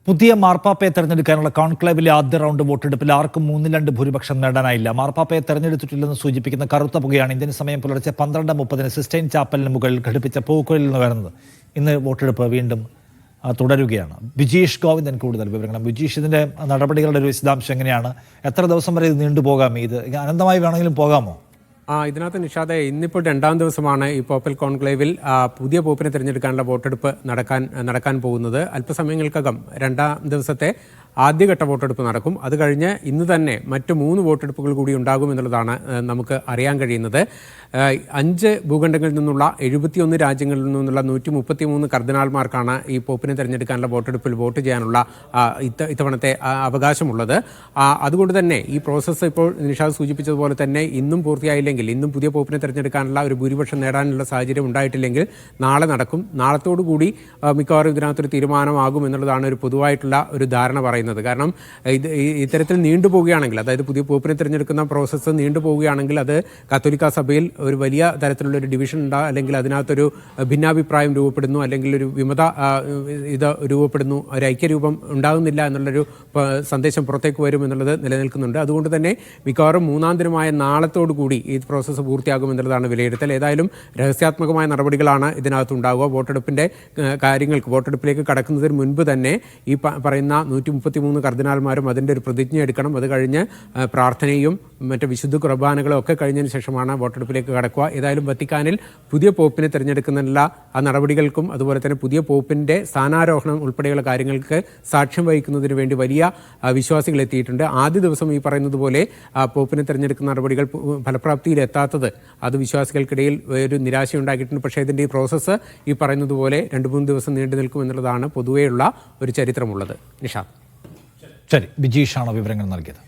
പുതിയ മാർപ്പാപ്പയെ തെരഞ്ഞെടുക്കാനുള്ള കോൺക്ലേവിലെ ആദ്യ റൗണ്ട് വോട്ടെടുപ്പിൽ ആർക്കും 3/2 ഭൂരിപക്ഷം നേടാനായില്ല. മാർപ്പാപ്പയെ തെരഞ്ഞെടുത്തിട്ടില്ലെന്ന് സൂചിപ്പിക്കുന്ന കറുത്ത പുകയാണ് ഇന്ത്യൻ സമയം പുലർച്ചെ 12:30 സിസ്റ്റൈൻ ചാപ്പലിന് മുകളിൽ ഘടിപ്പിച്ച പൂക്കുഴലിൽ നിന്ന് വരുന്നത്. ഇന്ന് വോട്ടെടുപ്പ് വീണ്ടും തുടരുകയാണ്. ബിജീഷ് ഗോവിന്ദൻ കൂടുതൽ വിവരങ്ങൾ. ബിജീഷ്, ഇതിന്റെ നടപടികളുടെ ഒരു വിശദാംശം എങ്ങനെയാണ്? എത്ര ദിവസം വരെ ഇത് നീണ്ടുപോകാം? ഇത് അനന്തമായി വേണമെങ്കിലും പോകാമോ? ഇതിനകത്ത് നിഷാദെ, ഇന്നിപ്പോൾ 2ാം ദിവസമാണ് ഈ പോപ്പൽ കോൺക്ലേവിൽ പുതിയ പോപ്പിനെ തിരഞ്ഞെടുക്കാനുള്ള വോട്ടെടുപ്പ് നടക്കാൻ പോകുന്നത്. അല്പസമയങ്ങൾക്കകം 2ാം ദിവസത്തെ ആദ്യഘട്ട വോട്ടെടുപ്പ് നടക്കും. അത് കഴിഞ്ഞ് ഇന്ന് തന്നെ മറ്റ് 3 വോട്ടെടുപ്പുകൾ കൂടി ഉണ്ടാകും എന്നുള്ളതാണ് നമുക്ക് അറിയാൻ കഴിയുന്നത്. 5 ഭൂഖണ്ഡങ്ങളിൽ നിന്നുള്ള 71 രാജ്യങ്ങളിൽ നിന്നുള്ള 133 കർദിനാൾമാർക്കാണ് ഈ പോപ്പിനെ തിരഞ്ഞെടുക്കാനുള്ള വോട്ടെടുപ്പിൽ വോട്ട് ചെയ്യാനുള്ള ഇത്തവണത്തെ അവകാശമുള്ളത്. അതുകൊണ്ട് തന്നെ ഈ പ്രോസസ്സ് ഇപ്പോൾ നിഷാദ് സൂചിപ്പിച്ചതുപോലെ തന്നെ ഇന്നും പൂർത്തിയായില്ലെങ്കിൽ, ഇന്നും പുതിയ പോപ്പിനെ തിരഞ്ഞെടുക്കാനുള്ള ഒരു ഭൂരിപക്ഷം നേടാനുള്ള സാഹചര്യം ഉണ്ടായിട്ടില്ലെങ്കിൽ നാളെ നടക്കും. നാളത്തോടുകൂടി മിക്കവാറും ഇതിനകത്തൊരു തീരുമാനമാകും എന്നുള്ളതാണ് ഒരു പൊതുവായിട്ടുള്ള ഒരു ധാരണ പറയുന്നത്. കാരണം ഇത്തരത്തിൽ നീണ്ടുപോവുകയാണെങ്കിൽ, അതായത് പുതിയ പോപ്പിനെ തിരഞ്ഞെടുക്കുന്ന പ്രോസസ്സ് നീണ്ടുപോവുകയാണെങ്കിൽ അത് കത്തോലിക്ക സഭയിൽ ഒരു വലിയ തരത്തിലുള്ള ഒരു ഡിവിഷൻ അല്ലെങ്കിൽ അതിനകത്തൊരു ഭിന്നാഭിപ്രായം രൂപപ്പെടുന്നു, അല്ലെങ്കിൽ ഒരു വിമത ഇത് രൂപപ്പെടുന്നു, ഒരു ഐക്യരൂപം ഉണ്ടാകുന്നില്ല എന്നുള്ളൊരു സന്ദേശം പുറത്തേക്ക് വരും എന്നുള്ളത് നിലനിൽക്കുന്നുണ്ട്. അതുകൊണ്ട് തന്നെ മിക്കവാറും 3ാം ദിനമായ നാളത്തോടുകൂടി ഈ പ്രോസസ്സ് പൂർത്തിയാകും എന്നുള്ളതാണ് വിലയിരുത്തൽ. ഏതായാലും രഹസ്യാത്മകമായ നടപടികളാണ് ഇതിനകത്ത് ഉണ്ടാകുക. വോട്ടെടുപ്പിലേക്ക് കടക്കുന്നതിന് മുൻപ് തന്നെ ഈ പറയുന്ന 133 കർദിനാൾമാരും അതിൻ്റെ ഒരു പ്രതിജ്ഞ എടുക്കണം. അത് കഴിഞ്ഞ് പ്രാർത്ഥനയും മറ്റ് വിശുദ്ധ കുർബാനകളും ഒക്കെ കഴിഞ്ഞതിന് ശേഷമാണ് വോട്ടെടുപ്പിലേക്ക് കടക്കുക. ഏതായാലും വത്തിക്കാനിൽ പുതിയ പോപ്പിനെ തിരഞ്ഞെടുക്കുന്നതിനുള്ള ആ നടപടികൾക്കും അതുപോലെ തന്നെ പുതിയ പോപ്പിൻ്റെ സ്ഥാനാരോഹണം ഉൾപ്പെടെയുള്ള കാര്യങ്ങൾക്ക് സാക്ഷ്യം വഹിക്കുന്നതിന് വേണ്ടി വലിയ വിശ്വാസികൾ എത്തിയിട്ടുണ്ട്. ആദ്യ ദിവസം ഈ പറയുന്നത് പോലെ പോപ്പിനെ തിരഞ്ഞെടുക്കുന്ന നടപടികൾ ഫലപ്രാപ്തിയിലെത്താത്തത് അത് വിശ്വാസികൾക്കിടയിൽ ഒരു നിരാശയുണ്ടാക്കിയിട്ടുണ്ട്. പക്ഷേ ഇതിൻ്റെ ഈ പ്രോസസ്സ് ഈ പറയുന്നത് പോലെ 2-3 ദിവസം നീണ്ടു നിൽക്കും എന്നുള്ളതാണ് പൊതുവെയുള്ള ഒരു ചരിത്രമുള്ളത്. നിഷാദ്, ശരി, ബിജീഷാണ് വിവരങ്ങൾ നൽകിയത്.